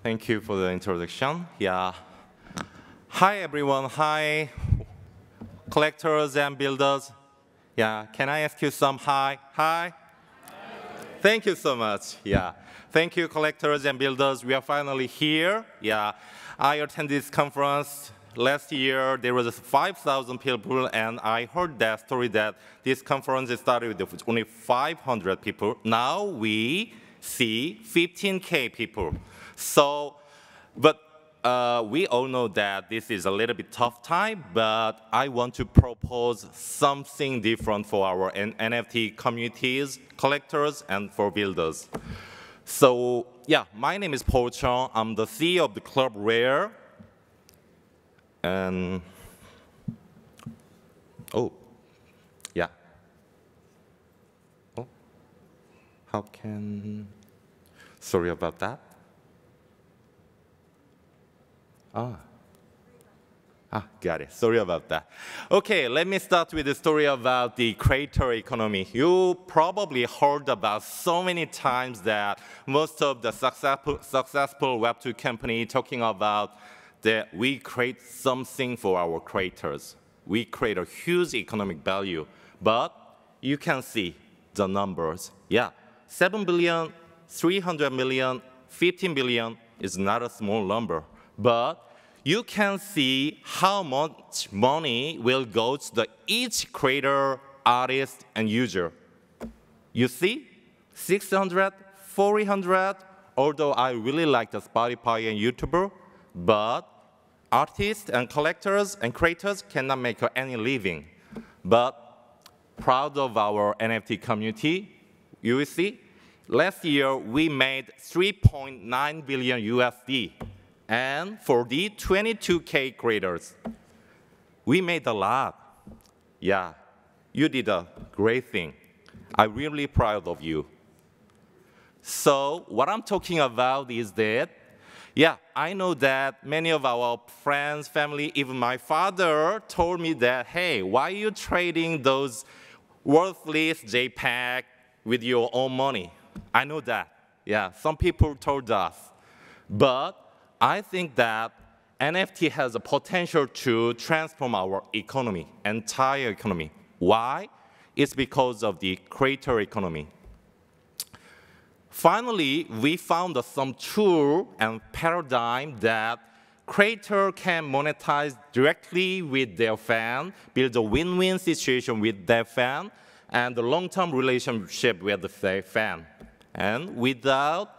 thank you for the introduction. Yeah. Hi, everyone. Hi, collectors and builders. Yeah, can I ask you some hi? Hi? Thank you so much. Yeah. Thank you, collectors and builders. We are finally here. Yeah. I attended this conference last year. There was 5,000 people, and I heard that story that this conference started with only 500 people. Now we see 15K people. So, but we all know that this is a little bit tough time, but I want to propose something different for our NFT communities, collectors, and for builders. So, yeah, my name is Paul Chung. I'm the CEO of the Club Rare. And, oh, yeah. Oh, how can, sorry about that. Got it. Sorry about that. Okay, let me start with the story about the creator economy. You probably heard about so many times that most of the successful Web2 company talking about that we create something for our creators. We create a huge economic value, but you can see the numbers. Yeah, 7 billion, 300 million, 15 billion is not a small number, but you can see how much money will go to each creator, artist, and user. You see, 600, 400, although I really like the Spotify and YouTuber, but artists and collectors and creators cannot make any living. But proud of our NFT community, you will see, last year we made 3.9 billion USD. And for the 22K creators, we made a lot. Yeah, you did a great thing. I'm really proud of you. So what I'm talking about is that, yeah, I know that many of our friends, family, even my father told me that, hey, why are you trading those worthless JPEG with your own money? I know that. Yeah, some people told us. But I think that NFT has a potential to transform our economy, entire economy. Why? It's because of the creator economy. Finally, we found some tool and paradigm that creator can monetize directly with their fan, build a win-win situation with their fan, and a long-term relationship with the fan, and without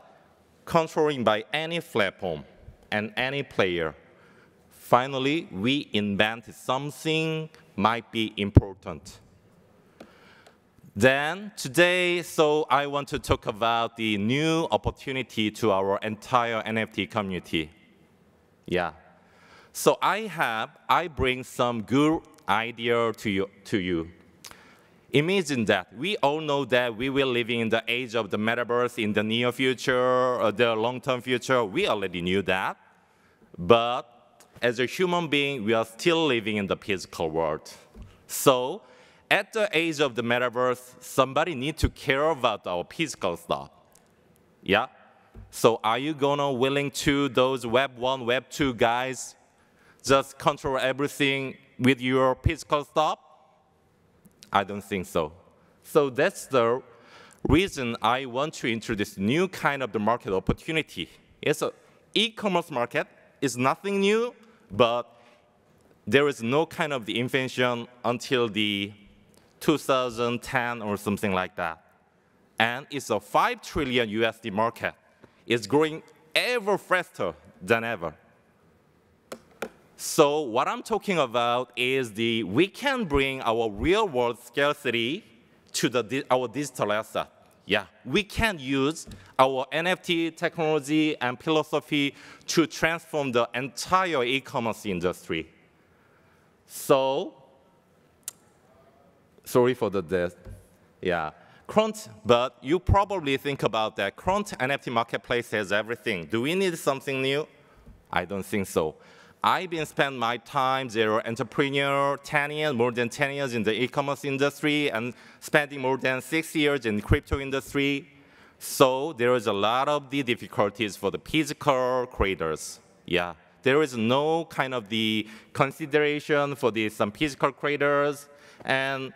controlling by any platform and any player. Finally, we invented something might be important. Then today, so I want to talk about the new opportunity to our entire NFT community. Yeah. So I bring some good idea to you. Imagine that we all know that we will live in the age of the metaverse in the near future, or the long-term future. We already knew that. But as a human being, we are still living in the physical world. So at the age of the metaverse, somebody needs to care about our physical stuff. Yeah? So are you willing to, those Web 1, Web 2 guys, just control everything with your physical stuff? I don't think so. So that's the reason I want to introduce new kind of the market opportunity. It's an e-commerce market. It's nothing new, but there is no kind of the invention until the 2010 or something like that. And it's a 5 trillion USD market. It's growing ever faster than ever. So what I'm talking about is we can bring our real-world scarcity to our digital asset. Yeah, we can use our NFT technology and philosophy to transform the entire e-commerce industry. So, sorry for the death. Yeah, but you probably think about that. Current NFT marketplace has everything. Do we need something new? I don't think so. I've been spending my time as an entrepreneur, more than 10 years in the e-commerce industry, and spending more than 6 years in the crypto industry. So there is a lot of the difficulties for the physical creators. Yeah, there is no kind of the consideration for some physical creators, and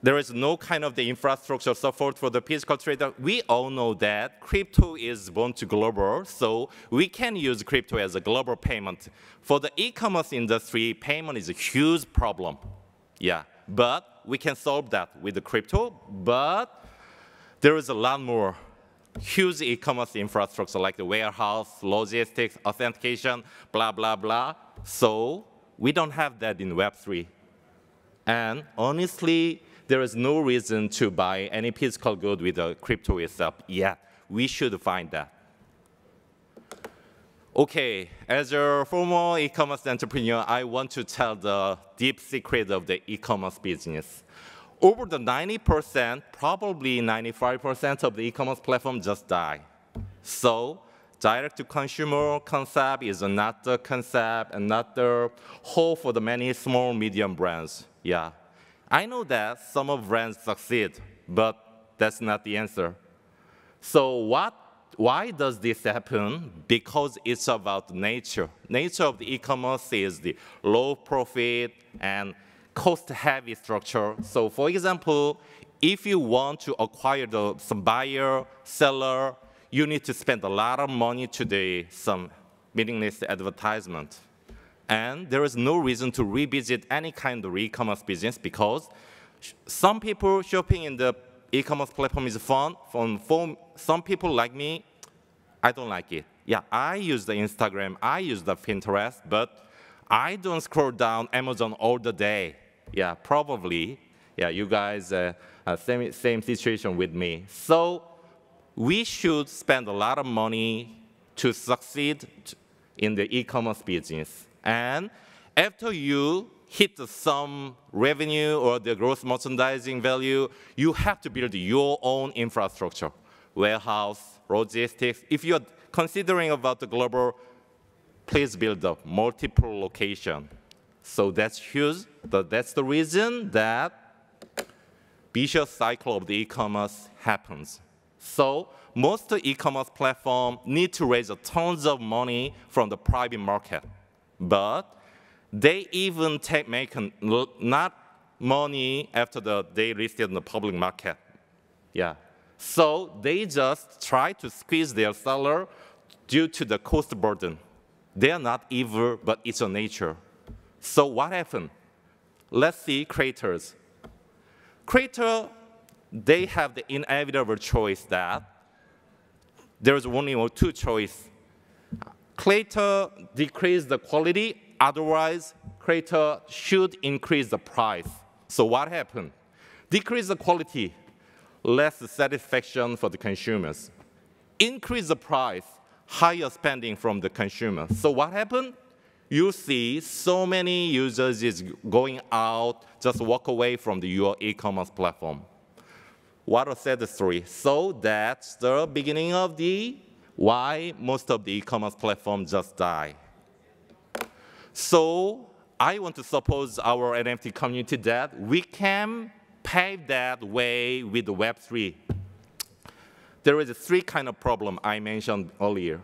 there is no kind of the infrastructure support for the physical trader. We all know that crypto is born to global, so we can use crypto as a global payment. For the e-commerce industry, payment is a huge problem. Yeah, but we can solve that with the crypto, but there is a lot more huge e-commerce infrastructure like the warehouse, logistics, authentication, blah, blah, blah. So we don't have that in Web3. And honestly, there is no reason to buy any physical good with the crypto itself yet. We should find that. OK, as a former e-commerce entrepreneur, I want to tell the deep secret of the e-commerce business. Over the 90%, probably 95% of the e-commerce platform just die. So direct-to-consumer concept is not the concept and not the whole for the many small, medium brands. Yeah, I know that some of brands succeed, but that's not the answer. So why does this happen? Because it's about nature. Nature of the e-commerce is the low profit and cost-heavy structure. So for example, if you want to acquire some buyer, seller, you need to spend a lot of money to some meaningless advertisement. And there is no reason to revisit any kind of e-commerce business because some people shopping in the e-commerce platform is fun. For some people like me, I don't like it. Yeah, I use the Instagram, I use the Pinterest, but I don't scroll down Amazon all the day. Yeah, probably. Yeah, you guys same situation with me. So we should spend a lot of money to succeed in the e-commerce business. And after you hit some revenue or the gross merchandising value, you have to build your own infrastructure, warehouse, logistics. If you're considering about the global, please build a multiple location. So that's huge. That's the reason that vicious cycle of the e-commerce happens. So most e-commerce platforms need to raise tons of money from the private market. But they even make not money after they listed in the public market. Yeah. So they just try to squeeze their seller due to the cost burden. They are not evil, but it's a nature. So what happened? Let's see creators. Creators, they have the inevitable choice that there's only two choices. Creator decrease the quality, otherwise creator should increase the price. So what happened? Decrease the quality, less satisfaction for the consumers. Increase the price, higher spending from the consumer. So what happened? You see so many users is going out, just walk away from your e-commerce platform. What a sad story. So that's the beginning of why most of the e-commerce platforms just die. So I want to suppose our NFT community that we can pave that way with the Web3. There is three kind of problem I mentioned earlier.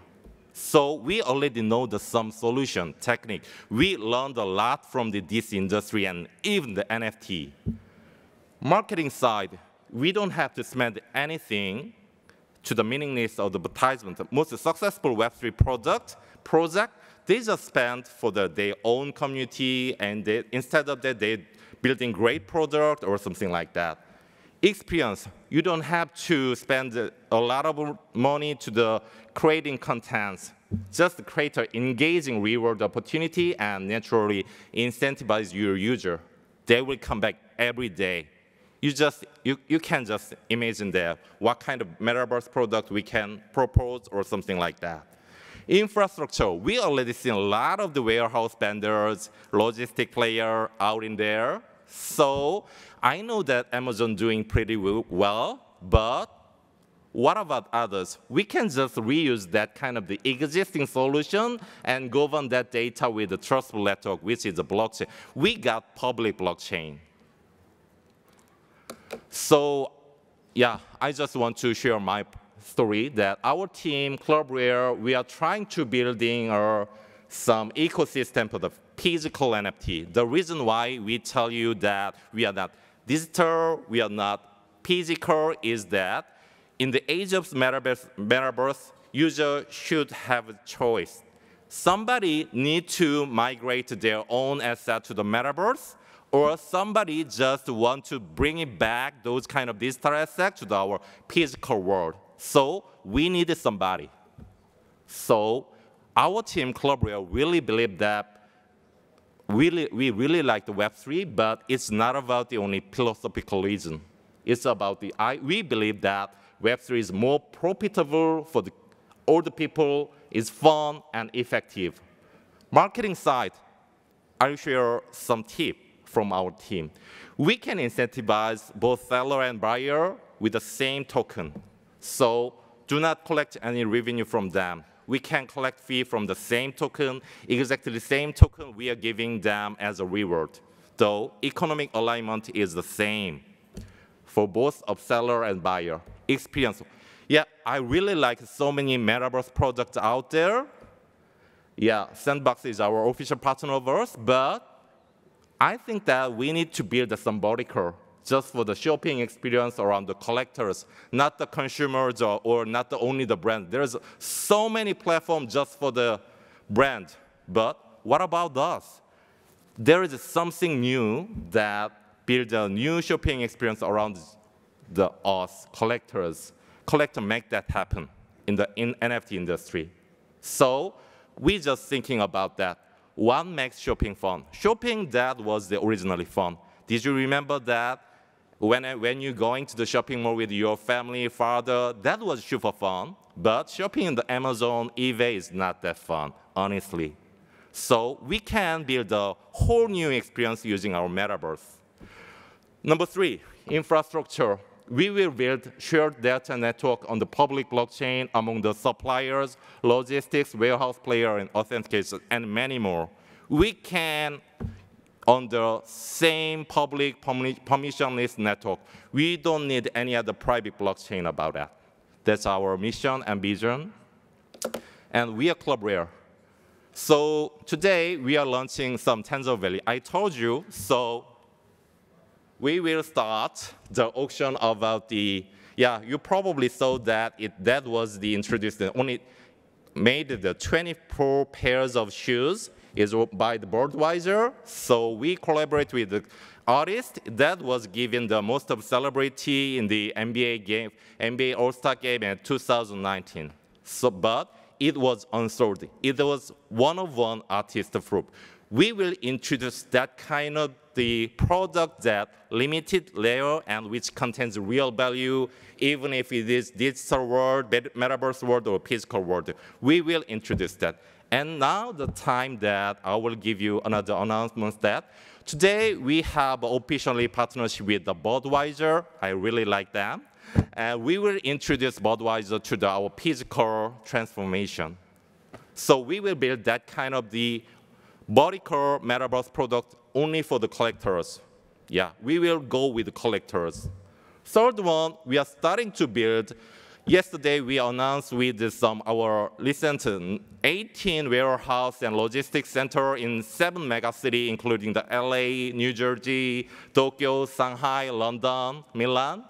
So we already know some solution technique. We learned a lot from this industry and even the NFT. Marketing side, we don't have to spend anything to the meaningless of the advertisement. The most successful Web3 project, they just spend for their own community, and instead of that, they're building great product or something like that. Experience, you don't have to spend a lot of money to creating contents. Just create an engaging reward opportunity and naturally incentivize your user. They will come back every day. You can just imagine there what kind of metaverse product we can propose or something like that. Infrastructure, we already seen a lot of the warehouse vendors, logistic player out in there. So I know that Amazon doing pretty well, but what about others? We can just reuse that kind of the existing solution and govern that data with the trustful network, which is a blockchain. We got public blockchain. So yeah, I just want to share my story that our team, Collaborate, we are trying to building some ecosystem for the physical NFT. The reason why we tell you that we are not digital, we are not physical, is that in the age of metaverse, users should have a choice. Somebody needs to migrate their own asset to the metaverse, or somebody just want to bring it back, those kind of digital assets, to our physical world. So we need somebody. So our team, Collaborate, really believe that we really like the Web3, but it's not about the only philosophical reason. It's about we believe that Web3 is more profitable for all the people, is fun and effective. Marketing side, I'll share some tips from our team. We can incentivize both seller and buyer with the same token. So do not collect any revenue from them. We can collect fee from the same token, exactly the same token we are giving them as a reward. Though economic alignment is the same for both of seller and buyer. Experience. Yeah, I really like so many metaverse products out there. Yeah, Sandbox is our official partner of ours, but I think that we need to build some vertical just for the shopping experience around the collectors, not the consumers or not only the brand. There's so many platforms just for the brand. But what about us? There is something new that builds a new shopping experience around us collectors. Collectors make that happen in the NFT industry. So we're just thinking about that. What makes shopping fun? Shopping, that was originally fun. Did you remember that when you're going to the shopping mall with your family, father, that was super fun. But shopping in the Amazon, eBay is not that fun, honestly. So we can build a whole new experience using our metaverse. Number 3, infrastructure. We will build shared data network on the public blockchain among the suppliers, logistics, warehouse player, and authentication, and many more. We can, on the same public permissionless network, we don't need any other private blockchain about that. That's our mission and vision. And we are Collaborate. So today, we are launching some Tensor Valley. I told you, so we will start the auction about you probably saw that that was the introduced, only made the 24 pairs of shoes is by the Budweiser. So we collaborate with the artist that was given the most of celebrity in the NBA game, NBA All-Star game in 2019. So, but it was unsold. It was one-of-one artist group. We will introduce that kind of the product that limited layer and which contains real value, even if it is digital world, metaverse world, or physical world. We will introduce that. And now the time that I will give you another announcement that today we have officially partnership with the Budweiser. I really like them. And we will introduce Budweiser to our physical transformation. So we will build that kind of the vertical metaverse product only for the collectors. Yeah, we will go with the collectors. Third one, we are starting to build. Yesterday, we announced with our recent 18 warehouse and logistics center in 7 megacities, including the LA, New Jersey, Tokyo, Shanghai, London, Milan,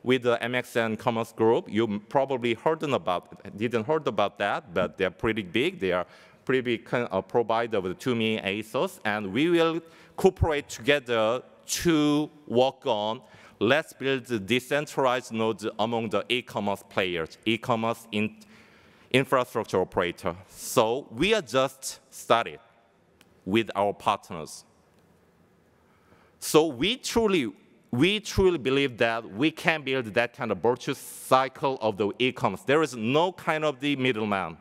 with the MXN Commerce Group. You probably didn't heard about that, but they're pretty big. They are pretty big provider with 2 million ASOS, and we will cooperate together to work on let's build the decentralized nodes among the e-commerce players, e-commerce infrastructure operator. So we are just started with our partners. So we truly believe that we can build that kind of virtuous cycle of the e-commerce. There is no kind of the middleman.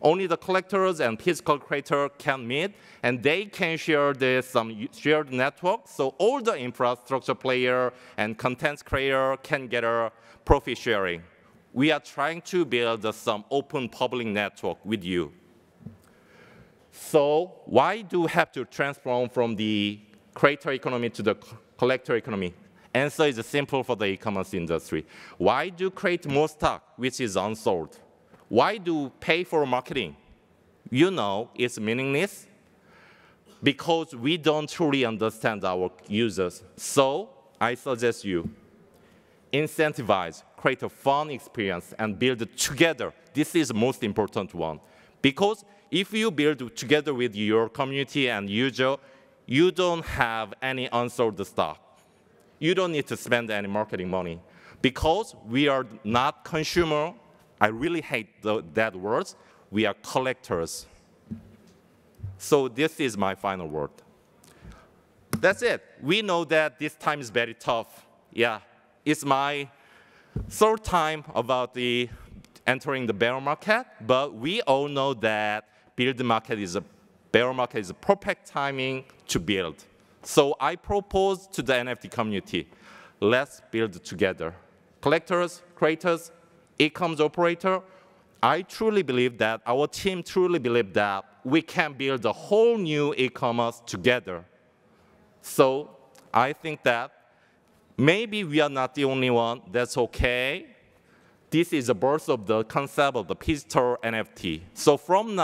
Only the collectors and physical creator can meet, and they can share some shared network, so all the infrastructure player and content creator can get a profit sharing. We are trying to build some open public network with you. So why do we have to transform from the creator economy to the collector economy? Answer is simple for the e-commerce industry. Why do you create more stock which is unsold? Why do pay for marketing? You know it's meaningless because we don't truly understand our users. So I suggest you incentivize, create a fun experience, and build together. This is the most important one. Because if you build together with your community and user, you don't have any unsold stock. You don't need to spend any marketing money. Because we are not consumer, I really hate that word, we are collectors. So this is my final word. That's it. We know that this time is very tough. Yeah, it's my third time about entering the bear market, but we all know that bear market is a perfect timing to build. So I propose to the NFT community, let's build together. Collectors, creators, e-commerce operator, I truly believe that, our team truly believes that we can build a whole new e-commerce together. So I think that maybe we are not the only one, that's okay. This is the birth of the concept of the physical NFT. So from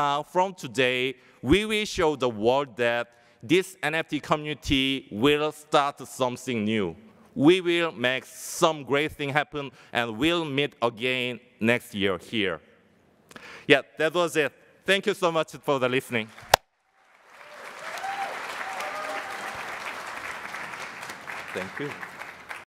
today, we will show the world that this NFT community will start something new. We will make some great thing happen, and we'll meet again next year here. Yeah, that was it. Thank you so much for the listening. Thank you.